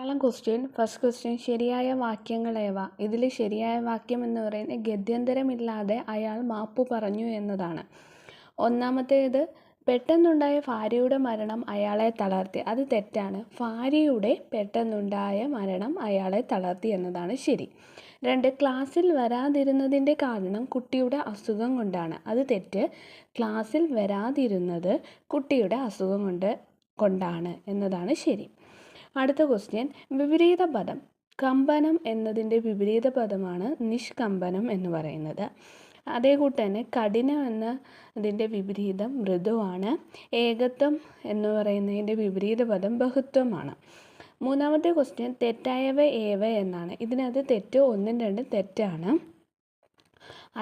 Malayalam question. First question, ശരിയായ വാക്യങ്ങളേവ? ഇതിൽ ശരിയായ വാക്യം എന്ന് പറയുന്നത് ഗത്യന്തരമില്ലാതെ അയാൾ മാപ്പു പറഞ്ഞു എന്നതാണ്. ഒന്നാമത്തേത്, പെട്ടെന്നുണ്ടായ ഭാര്യയുടെ മരണം അയാളെ തളർത്തി. അത് തെറ്റാണ്. ഭാര്യയുടെ പെട്ടെന്നുണ്ടായ മരണം അയാളെ തളർത്തി എന്നതാണ് ശരി. 2, ക്ലാസ്സിൽ വരാതിരുന്നതിൻ്റെ കാരണം കുട്ടിയുടെ അസുഖം കൊണ്ടാണ്. അത് തെറ്റ്. ക്ലാസ്സിൽ വരാതിരുന്നത് കുട്ടിയുടെ അസുഖം കൊണ്ടാണ് എന്നതാണ് ശരി. അടുത്ത ക്വസ്റ്റ്യൻ, വിപരീത പദം. കമ്പനം എന്നതിൻ്റെ വിപരീത പദമാണ് നിഷ്കമ്പനം എന്ന് പറയുന്നത്. അതേ കൂട്ട് തന്നെ കഠിനം എന്നതിൻ്റെ വിപരീതം മൃദുവാണ്. ഏകത്വം എന്ന് പറയുന്നതിൻ്റെ വിപരീത പദം ബഹുത്വമാണ്. മൂന്നാമത്തെ ക്വസ്റ്റ്യൻ, തെറ്റായവ ഏവ എന്നാണ്. ഇതിനകത്ത് തെറ്റ് 1, 2 തെറ്റാണ്.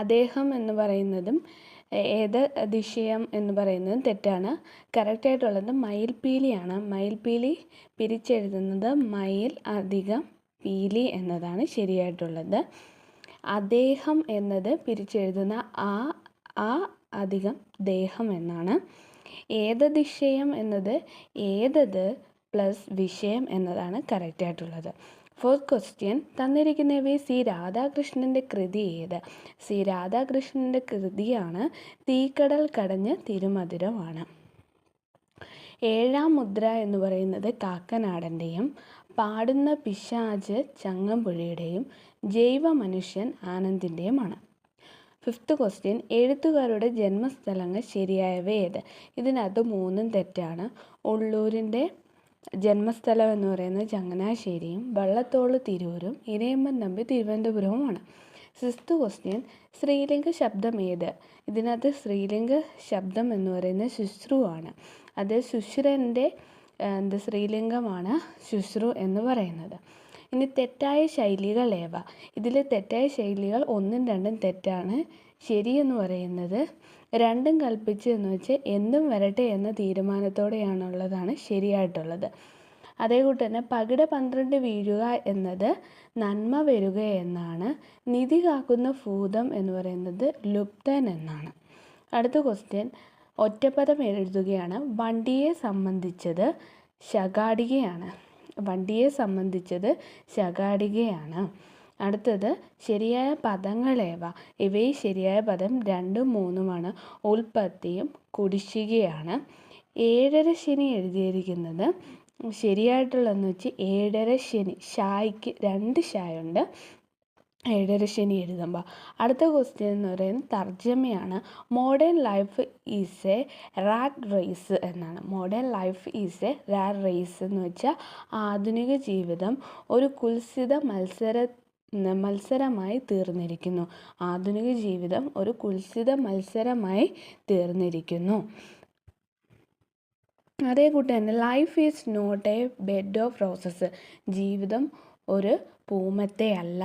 അദ്ദേഹം എന്ന് പറയുന്നതും ഏത് ദിശയം എന്ന് പറയുന്നതും തെറ്റാണ്. കറക്റ്റായിട്ടുള്ളത് മയിൽപീലിയാണ്. മയിൽപീലി പിരിച്ചെഴുതുന്നത് മയിൽ അധികം പീലി എന്നതാണ് ശരിയായിട്ടുള്ളത്. അദ്ദേഹം എന്നത് പിരിച്ചെഴുതുന്ന ആ അധികം ദേഹം എന്നാണ്. ഏത് ദിശയം എന്നത് ഏതത് പ്ലസ് വിഷയം എന്നതാണ് കറക്റ്റായിട്ടുള്ളത്. ഫോർത്ത് ക്വസ്റ്റ്യൻ, തന്നിരിക്കുന്നവയിൽ സി രാധാകൃഷ്ണൻ്റെ കൃതി ഏത്? സി രാധാകൃഷ്ണൻ്റെ കൃതിയാണ് തീക്കടൽ കടഞ്ഞ് തിരുമധുരമാണ്. 7ാം മുദ്ര എന്ന് പറയുന്നത് കാക്കനാടൻ്റെയും പാടുന്ന പിശാച് ചങ്ങമ്പുഴയുടെയും ജൈവ മനുഷ്യൻ ആനന്ദിൻ്റെയുമാണ്. ഫിഫ്ത്ത് ക്വസ്റ്റ്യൻ, എഴുത്തുകാരുടെ ജന്മസ്ഥലങ്ങൾ ശരിയായവ ഏത്? ഇതിനകത്ത് 3 തെറ്റാണ്. ഉള്ളൂരിൻ്റെ ജന്മസ്ഥലം എന്ന് പറയുന്നത് ചങ്ങനാശ്ശേരിയും വള്ളത്തോൾ തിരൂരും ഇരയമ്മൻ തമ്പി തിരുവനന്തപുരവുമാണ്. 6th ക്വസ്റ്റ്യൻ, സ്ത്രീലിംഗ ശബ്ദം ഏത്? ഇതിനകത്ത് സ്ത്രീലിംഗ ശബ്ദം എന്ന് പറയുന്നത് ശുശ്രുവാണ്. അത് ശുശ്രൻ്റെ സ്ത്രീലിംഗമാണ് ശുശ്രു എന്ന് പറയുന്നത്. ഇനി തെറ്റായ ശൈലികൾ ഏവ? ഇതിൽ തെറ്റായ ശൈലികൾ 1, 2 തെറ്റാണ്. ശരിയെന്ന് പറയുന്നത് 2 കൽപ്പിച്ച് എന്ന് വെച്ച് എന്തും വരട്ടെ എന്ന തീരുമാനത്തോടെയാണുള്ളതാണ് ശരിയായിട്ടുള്ളത്. അതേകൂട്ട് തന്നെ പകിട 12 വീഴുക എന്നത് നന്മ വരിക എന്നാണ്. നിധി കാക്കുന്ന ഭൂതം എന്ന് പറയുന്നത് ലുപ്തൻ എന്നാണ്. അടുത്ത ക്വസ്റ്റ്യൻ, ഒറ്റപ്പദം എഴുതുകയാണ്. വണ്ടിയെ സംബന്ധിച്ചത് ശകാടികയാണ്. വണ്ടിയെ സംബന്ധിച്ചത് ശകാടികയാണ്. അടുത്തത്, ശരിയായ പദങ്ങളേവ? ഇവയിൽ ശരിയായ പദം 2ഉം 3ഉമാണ്. ഉൽപ്പത്തിയും കുടിശ്ശികയാണ്. 7:30 ശനി എഴുതിയിരിക്കുന്നത് ശരിയായിട്ടുള്ളതെന്ന് വെച്ച് 7:30 ശനി. ഷായ്ക്ക് 2 ഷായുണ്ട് 7:30 ശനി എഴുതുമ്പോൾ. അടുത്ത ക്വസ്റ്റ്യൻ എന്ന് പറയുന്നത് തർജ്ജമയാണ്. Modern life is a rat race എന്നാണ്. Modern life is a rat race എന്ന് വെച്ചാൽ ആധുനിക ജീവിതം ഒരു കുൽസിത മത്സരമായി തീർന്നിരിക്കുന്നു. ആധുനിക ജീവിതം ഒരു കുൽസിത മത്സരമായി തീർന്നിരിക്കുന്നു. അതേ കൂട്ട് തന്നെ life is not a bed of roses. ജീവിതം ഒരു പൂമത്തെ അല്ല.